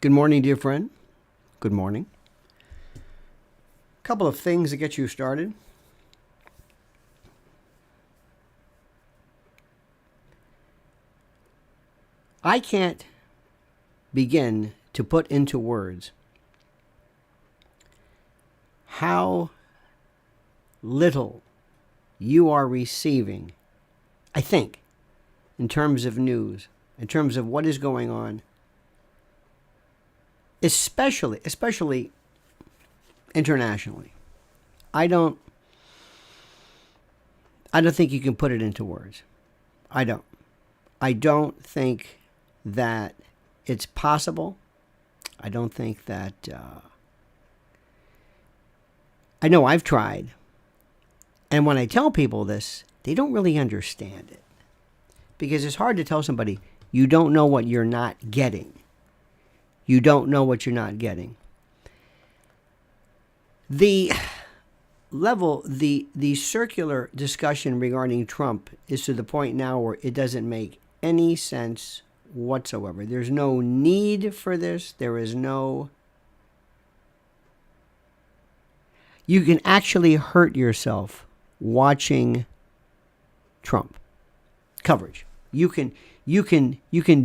Good morning, dear friend. Good morning. A couple of things to get you started. I can't begin to put into words how little you are receiving, I think, in terms of news, in terms of what is going on, especially internationally. I don't think you can put it into words. I don't think that it's possible. I don't think that I know I've tried. And when I tell people this, they don't really understand it. Because it's hard to tell somebody, you don't know what you're not getting. You don't know what you're not getting. The circular discussion regarding Trump is to the point now where it doesn't make any sense whatsoever. There's no need for this. There is no... You can actually hurt yourself watching Trump coverage. You can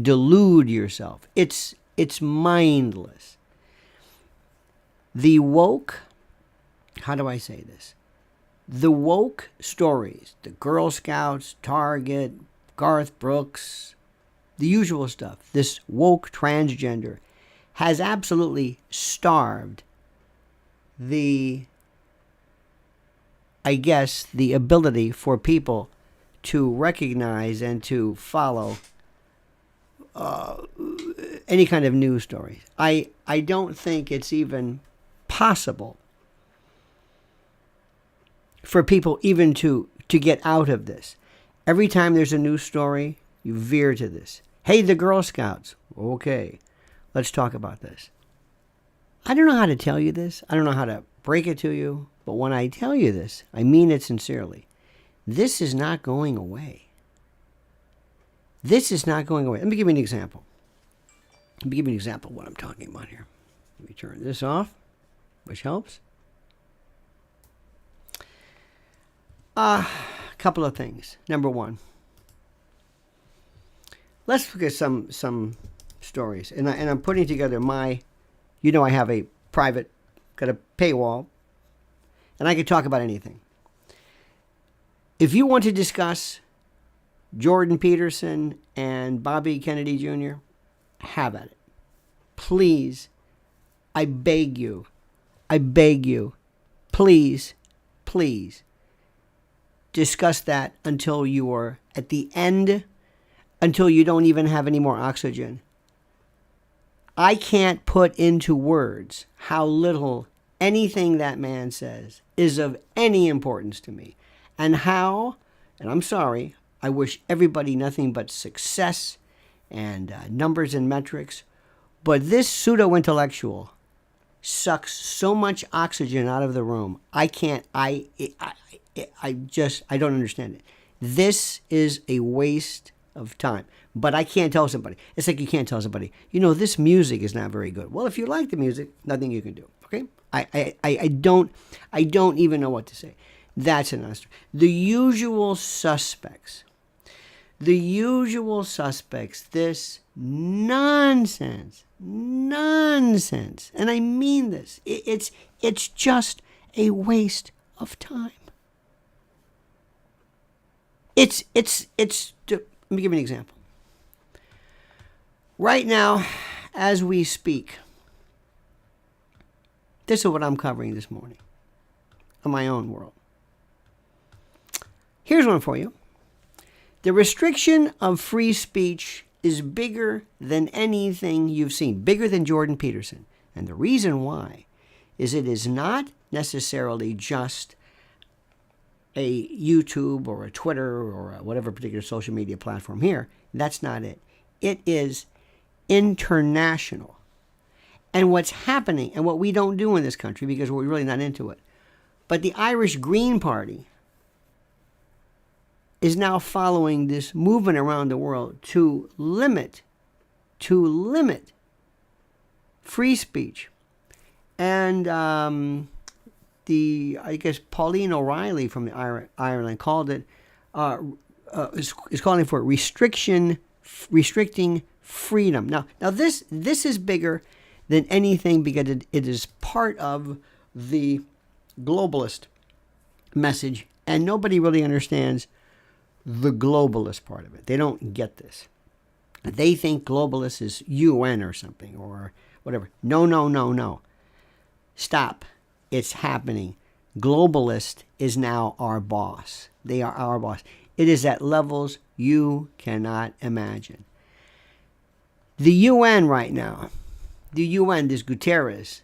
delude yourself. It's mindless. The woke, how do I say this? The woke stories, the Girl Scouts, Target, Garth Brooks, the usual stuff, this woke transgender has absolutely starved the ability for people to recognize and to follow any kind of news stories. I don't think it's even possible for people even to get out of this. Every time there's a news story, you veer to this. Hey, the Girl Scouts. Okay, let's talk about this. I don't know how to tell you this. I don't know how to break it to you. But when I tell you this, I mean it sincerely. This is not going away. This is not going away. Let me give you an example. Let me give you an example of what I'm talking about here. Let me turn this off, which helps. A couple of things. Number one, let's look at some stories. And I'm putting together I have a private, got a paywall, and I can talk about anything. If you want to discuss Jordan Peterson and Bobby Kennedy Jr., have at it. Please, I beg you, please, discuss that until you are at the end, until you don't even have any more oxygen. I can't put into words how little anything that man says is of any importance to me. And I'm sorry, I wish everybody nothing but success and numbers and metrics. But this pseudo-intellectual sucks so much oxygen out of the room. I don't understand it. This is a waste of time. But I can't tell somebody. It's like you can't tell somebody, this music is not very good. Well, if you like the music, nothing you can do. Okay? I don't even know what to say. That's an honest. The usual suspects, this nonsense, and I mean this. It's just a waste of time. Let me give you an example. Right now, as we speak, this is what I'm covering this morning on my own world. Here's one for you. The restriction of free speech is bigger than anything you've seen, bigger than Jordan Peterson. And the reason why is it is not necessarily just a YouTube or a Twitter or a whatever particular social media platform here. That's not it. It is international. And what's happening, and what we don't do in this country because we're really not into it, but the Irish Green Party is now following this movement around the world to limit free speech. And I guess Pauline O'Reilly from Ireland called it, is calling for restricting freedom. Now this is bigger than anything because it is part of the globalist message, and nobody really understands the globalist part of it. They don't get this. They think globalist is UN or something or whatever. No. Stop. It's happening. Globalist is now our boss. They are our boss. It is at levels you cannot imagine. The UN right now, this Guterres,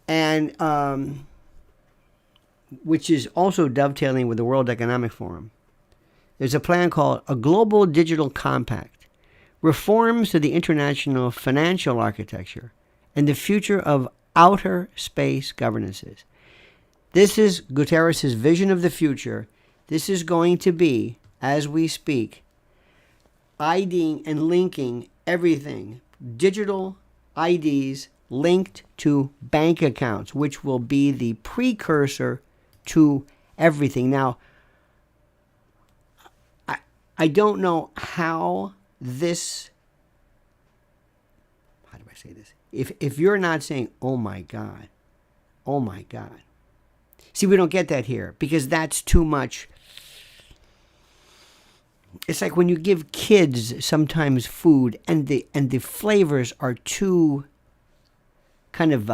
and which is also dovetailing with the World Economic Forum. There's a plan called a Global Digital Compact, reforms to the international financial architecture, and the future of outer space governances. This is Guterres' vision of the future. This is going to be, as we speak, IDing and linking everything. Digital IDs linked to bank accounts, which will be the precursor to everything. Now, I don't know how do I say this? If you're not saying, oh my God. See, we don't get that here because that's too much. It's like when you give kids sometimes food and the flavors are too kind of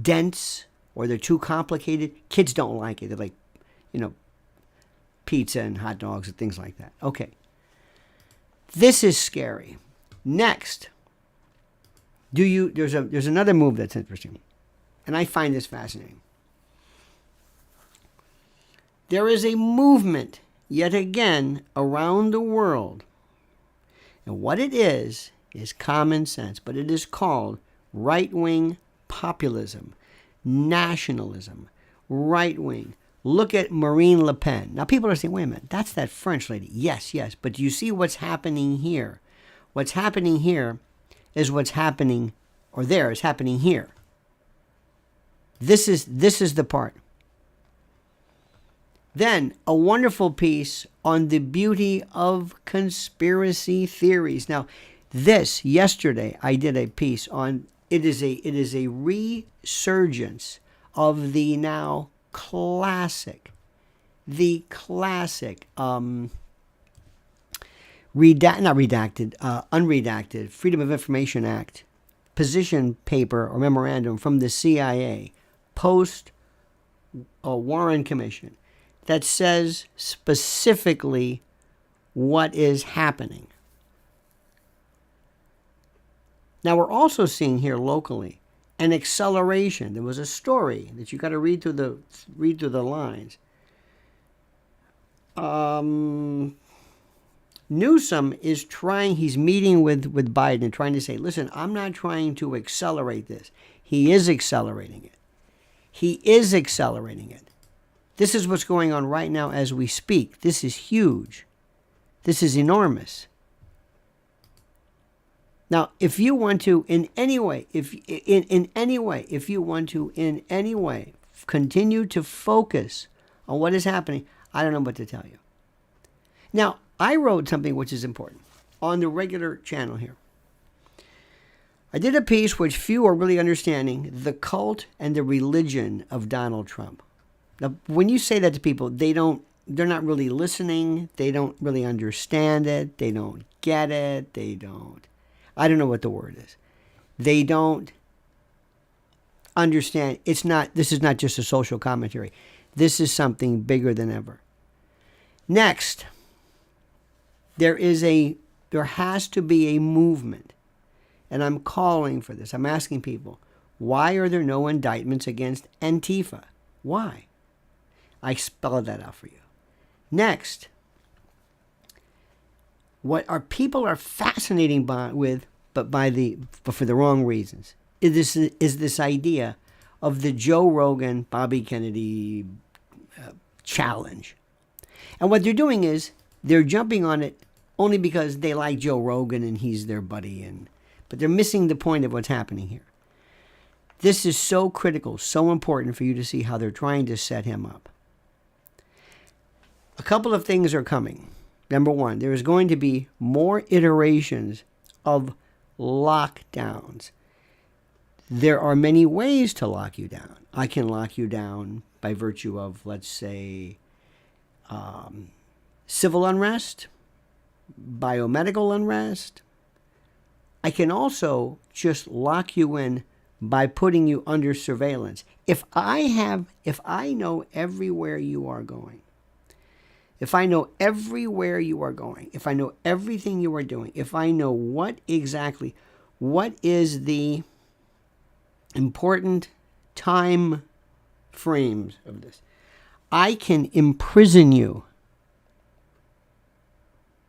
dense or they're too complicated. Kids don't like it. They're like, pizza and hot dogs and things like that. Okay. This is scary. Next, there's another move that's interesting, and I find this fascinating. There is a movement yet again around the world, and what it is common sense, but it is called right-wing populism, nationalism, right-wing. Look at Marine Le Pen. Now people are saying, wait a minute, that's that French lady. Yes, but do you see what's happening here? What's happening here is what's happening, or there is happening here. This is the part. Then a wonderful piece on the beauty of conspiracy theories. Now, yesterday I did a piece on it is a resurgence of the now unredacted Freedom of Information Act position paper or memorandum from the CIA post Warren Commission that says specifically what is happening. Now we're also seeing here locally an acceleration. There was a story that you got to read through the lines. Newsom is he's meeting with Biden and trying to say, listen, I'm not trying to accelerate this. He is accelerating it. This is what's going on right now as we speak. This is huge. This is enormous. Now, if you want to in any way continue to focus on what is happening, I don't know what to tell you. Now, I wrote something which is important on the regular channel here. I did a piece which few are really understanding, the cult and the religion of Donald Trump. Now, when you say that to people, they're not really listening. They don't really understand it. They don't get it. I don't know what the word is. They don't understand. This is not just a social commentary. This is something bigger than ever. Next, there has to be a movement, and I'm calling for this. I'm asking people, why are there no indictments against Antifa? Why? I spelled that out for you. Next, what our people are fascinating but for the wrong reasons, is this idea of the Joe Rogan, Bobby Kennedy challenge. And what they're doing is they're jumping on it only because they like Joe Rogan and he's their buddy. but they're missing the point of what's happening here. This is so critical, so important for you to see how they're trying to set him up. A couple of things are coming. Number one, there is going to be more iterations of lockdowns. There are many ways to lock you down. I can lock you down by virtue of, let's say, civil unrest, biomedical unrest. I can also just lock you in by putting you under surveillance. If I know everywhere you are going, if I know everywhere you are going, if I know everything you are doing, if I know what is the important time frames of this, I can imprison you.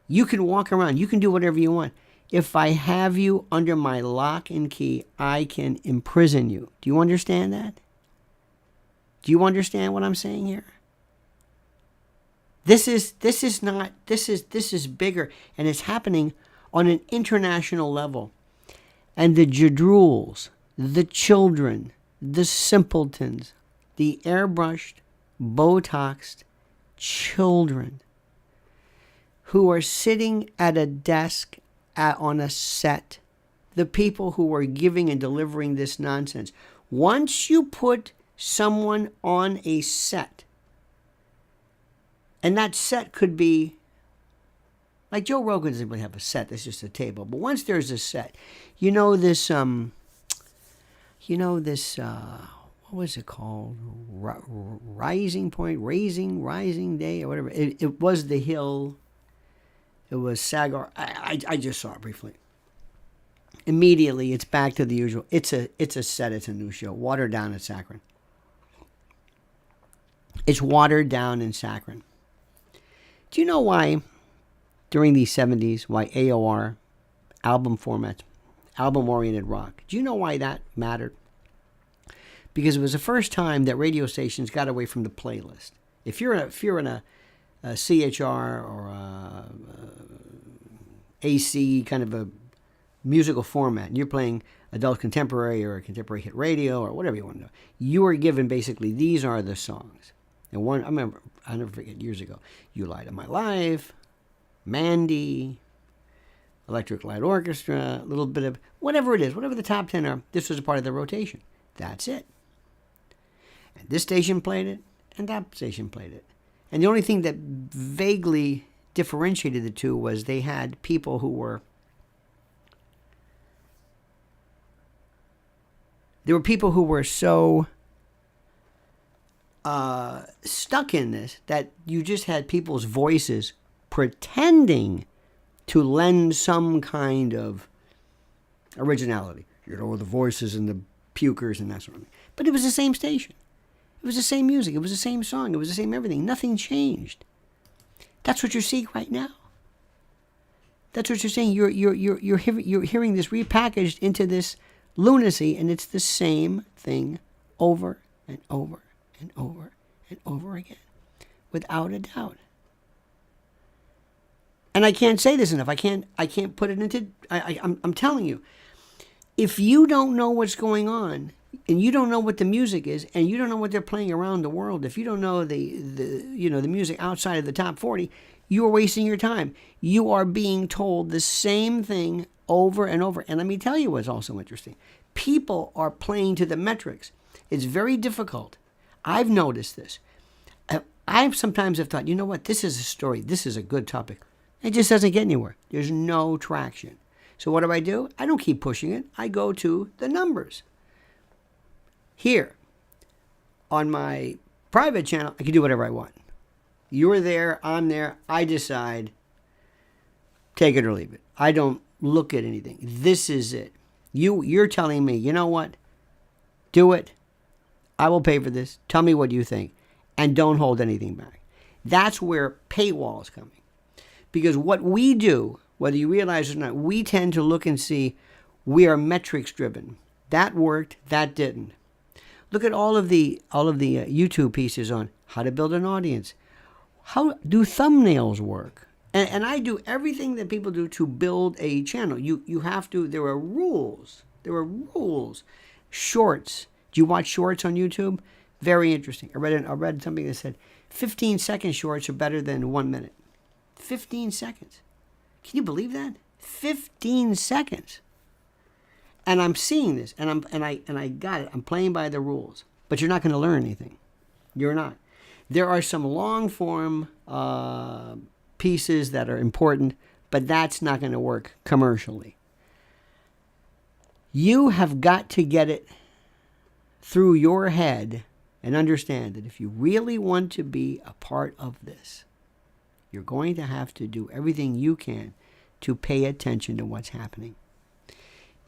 You can walk around. You can do whatever you want. If I have you under my lock and key, I can imprison you. Do you understand that? Do you understand what I'm saying here? This is bigger, and it's happening on an international level. And the jadrules, the children, the simpletons, the airbrushed, Botoxed children who are sitting at a desk on a set, the people who are giving and delivering this nonsense. Once you put someone on a set, and that set could be, like Joe Rogan doesn't really have a set, that's just a table. But once there's a set, what was it called? Rising Day, or whatever. It was The Hill. It was Sagar. I just saw it briefly. Immediately, it's back to the usual. It's a set. It's a new show. Watered down at Saccharin. It's watered down in Saccharin. Do you know why, during the 70s, why AOR, album format, album-oriented rock, do you know why that mattered? Because it was the first time that radio stations got away from the playlist. If you're in a CHR or a AC kind of a musical format, and you're playing adult contemporary or contemporary hit radio or whatever you want to know, you are given basically these are the songs. And one, I'll never forget, years ago, You Light Up My Life, Mandy, Electric Light Orchestra, a little bit of whatever it is, whatever the top 10 are, this was a part of the rotation. That's it. And this station played it, and that station played it. And the only thing that vaguely differentiated the two was they had people who were, so stuck in this that you just had people's voices pretending to lend some kind of originality. You know, the voices and the pukers and that sort of thing. But it was the same station. It was the same music. It was the same song. It was the same everything. Nothing changed. That's what you're seeing right now. That's what you're saying. You're hearing this repackaged into this lunacy, and it's the same thing over and over and over and over again, without a doubt. And I can't say this enough. I can't put it into. I'm telling you, if you don't know what's going on, and you don't know what the music is, and you don't know what they're playing around the world, if you don't know the music outside of the top 40, you are wasting your time. You are being told the same thing over and over. And let me tell you what's also interesting. People are playing to the metrics. It's very difficult. I've noticed this. I sometimes have thought, you know what, this is a story. This is a good topic. It just doesn't get anywhere. There's no traction. So what do? I don't keep pushing it. I go to the numbers. Here, on my private channel, I can do whatever I want. You're there, I'm there, I decide, take it or leave it. I don't look at anything. This is it. You're telling me, you know what? Do it. I will pay for this. Tell me what you think. And don't hold anything back. That's where paywall is coming. Because what we do, whether you realize it or not, we tend to look and see, we are metrics driven. That worked, that didn't. Look at all of the YouTube pieces on how to build an audience. How do thumbnails work? And I do everything that people do to build a channel. You have to, there are rules. There are rules. Shorts. Do you watch shorts on YouTube? Very interesting. I read something that said 15-second shorts are better than 1 minute. 15 seconds. Can you believe that? 15 seconds. And I'm seeing this, and I got it. I'm playing by the rules. But you're not going to learn anything. You're not. There are some long form pieces that are important, but that's not going to work commercially. You have got to get it through your head and understand that if you really want to be a part of this, you're going to have to do everything you can to pay attention to what's happening.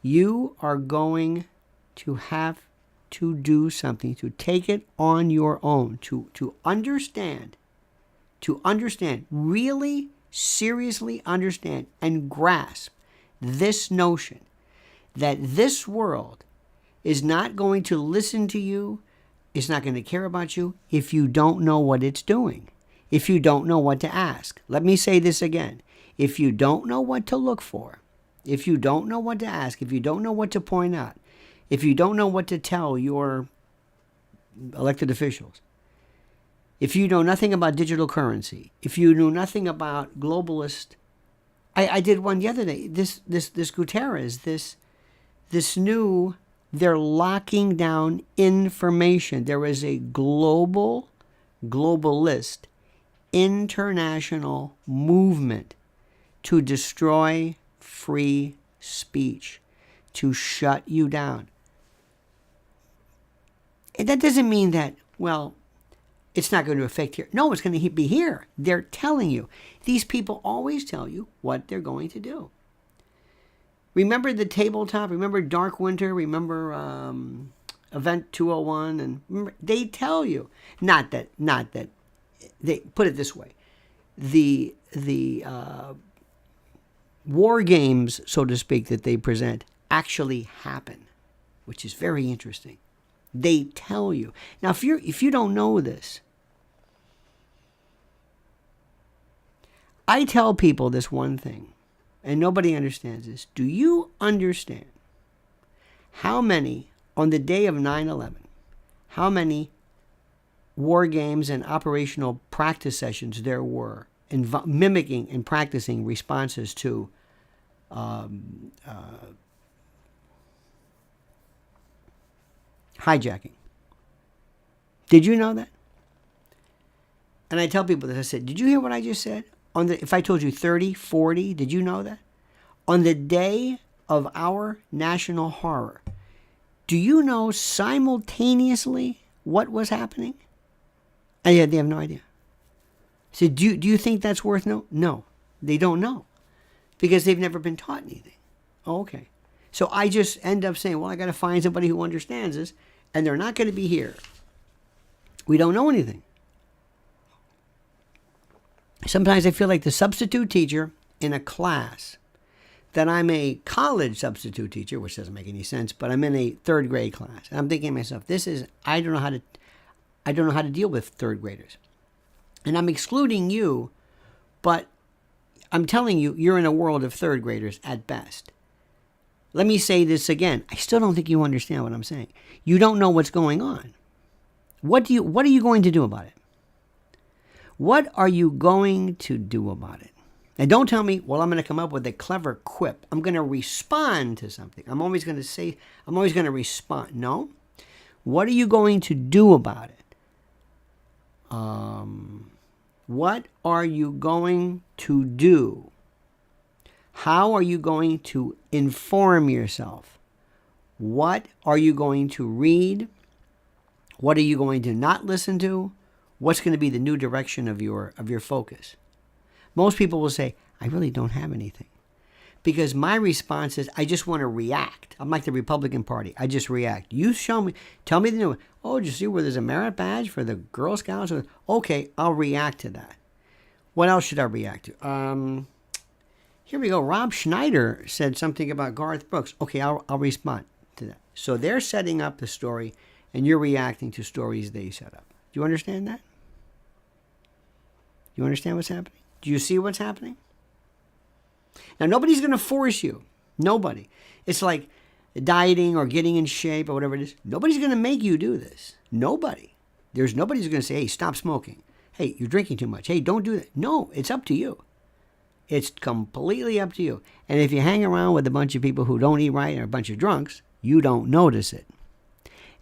You are going to have to do something, to take it on your own, to understand, really seriously understand and grasp this notion that this world is not going to listen to you, it's not going to care about you if you don't know what it's doing, if you don't know what to ask. Let me say this again. If you don't know what to look for, if you don't know what to ask, if you don't know what to point out, if you don't know what to tell your elected officials, if you know nothing about digital currency, if you know nothing about globalist, I did one the other day. This Guterres, this new, they're locking down information. There is a globalist, international movement to destroy free speech, to shut you down. And that doesn't mean that, well, it's not going to affect here. No, it's going to be here. They're telling you. These people always tell you what they're going to do. Remember the tabletop? Remember Dark Winter? Remember Event 201? And remember, they tell you. Not that. They put it this way. The war games, so to speak, that they present actually happen, which is very interesting. They tell you. Now, if you don't know this, I tell people this one thing, and nobody understands this. Do you understand how many, on the day of 9/11, how many war games and operational practice sessions there were mimicking and practicing responses to hijacking? Did you know that? And I tell people this. I said, did you hear what I just said? If I told you 30, 40, did you know that? On the day of our national horror, do you know simultaneously what was happening? And yeah, they have no idea. I said, do you think that's worth knowing? No, they don't know because they've never been taught anything. Oh, okay. So I just end up saying, well, I got to find somebody who understands this, and they're not going to be here. We don't know anything. Sometimes I feel like the substitute teacher in a class, that I'm a college substitute teacher, which doesn't make any sense, but I'm in a third grade class. And I'm thinking to myself, I don't know how to deal with third graders. And I'm excluding you, but I'm telling you, you're in a world of third graders at best. Let me say this again. I still don't think you understand what I'm saying. You don't know what's going on. What are you going to do about it? What are you going to do about it? And don't tell me, well, I'm going to come up with a clever quip. I'm going to respond to something. I'm always going to respond. No. What are you going to do about it? What are you going to do? How are you going to inform yourself? What are you going to read? What are you going to not listen to? What's going to be the new direction of your focus? Most people will say, I really don't have anything. Because my response is, I just want to react. I'm like the Republican Party. I just react. You show me, tell me the new one. Oh, did you see where there's a merit badge for the Girl Scouts? Okay, I'll react to that. What else should I react to? Here we go. Rob Schneider said something about Garth Brooks. Okay, I'll respond to that. So they're setting up the story, and you're reacting to stories they set up. Do you understand that? You understand what's happening? Do you see what's happening? Now, nobody's going to force you. Nobody. It's like dieting or getting in shape or whatever it is. Nobody's going to make you do this. Nobody. Nobody's going to say, hey, stop smoking. Hey, you're drinking too much. Hey, don't do that. No, it's up to you. It's completely up to you. And if you hang around with a bunch of people who don't eat right and are a bunch of drunks, you don't notice it.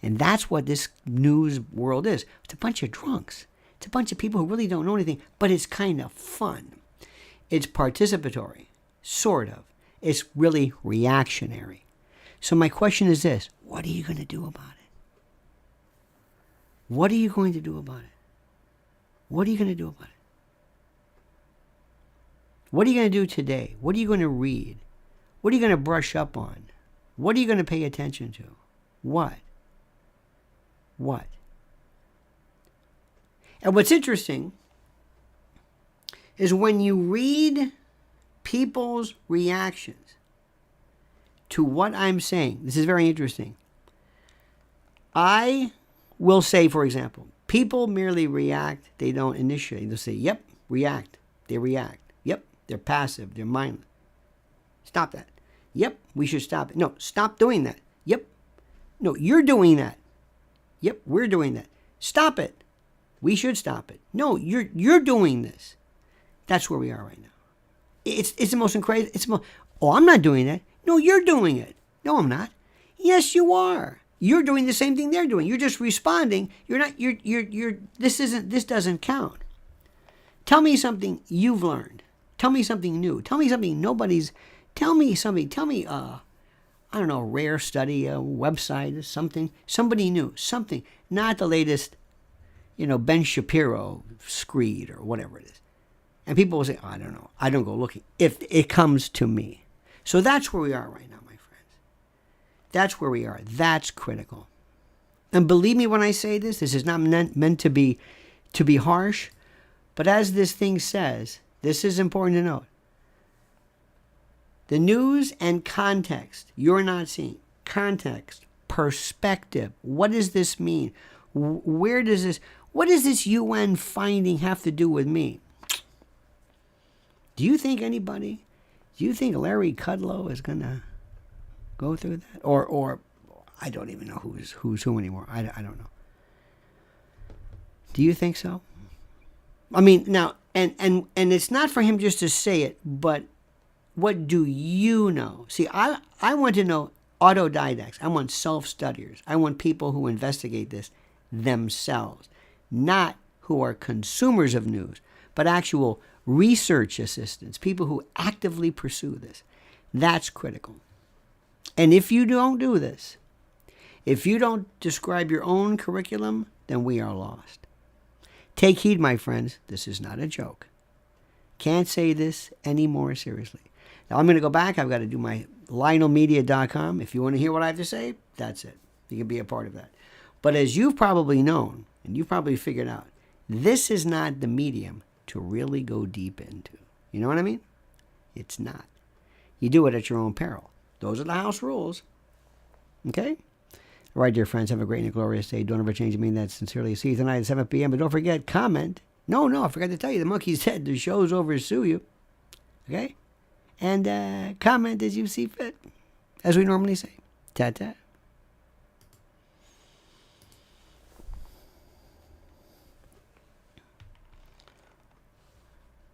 And that's what this news world is. It's a bunch of drunks. It's a bunch of people who really don't know anything, but it's kind of fun. It's participatory, sort of. It's really reactionary. So my question is this: what are you going to do about it? What are you going to do about it? What are you going to do about it? What are you going to do today? What are you going to read? What are you going to brush up on? What are you going to pay attention to? What? What? And what's interesting is when you read people's reactions to what I'm saying, this is very interesting. I will say, for example, people merely react, they don't initiate. They'll say, yep, react. They react. Yep, they're passive, they're mindless. Stop that. Yep, we should stop it. No, stop doing that. Yep. No, you're doing that. Yep, we're doing that. Stop it. We should stop it. No, you're doing this. That's where we are right now. It's the most crazy. Oh, I'm not doing that. No, you're doing it. No, I'm not. Yes, you are. You're doing the same thing they're doing. You're just responding. You're not. This doesn't count. Tell me something you've learned. Tell me something new. Tell me something nobody's. Tell me something. Tell me I don't know, a rare study, a website, something. Somebody new. Something. Not the latest, Ben Shapiro screed or whatever it is. And people will say, I don't know. I don't go looking. If it comes to me. So that's where we are right now, my friends. That's where we are. That's critical. And believe me when I say this is not meant to be harsh. But as this thing says, this is important to note. The news and context you're not seeing. Context, perspective. What does this mean? What does this UN finding have to do with me? Do you think Larry Kudlow is going to go through that? Or I don't even know who's who anymore. I don't know. Do you think so? I mean, now, and it's not for him just to say it, but what do you know? See, I want to know autodidacts. I want self-studiers. I want people who investigate this themselves, not who are consumers of news, but actual research assistants, people who actively pursue this. That's critical. And if you don't do this, if you don't describe your own curriculum, then we are lost. Take heed, my friends. This is not a joke. Can't say this any more seriously. Now I'm going to go back. I've got to do my LionelMedia.com. If you want to hear what I have to say, that's it. You can be a part of that. But as you've probably known, and you've probably figured out, this is not the medium to really go deep into. You know what I mean? It's not. You do it at your own peril. Those are the house rules. Okay? All right, dear friends, have a great and glorious day. Don't ever change. I mean that sincerely. See you tonight at 7 p.m. But don't forget, comment. No, I forgot to tell you. The monkey said the show's over, sue you. Okay? And comment as you see fit, as we normally say. Ta-ta.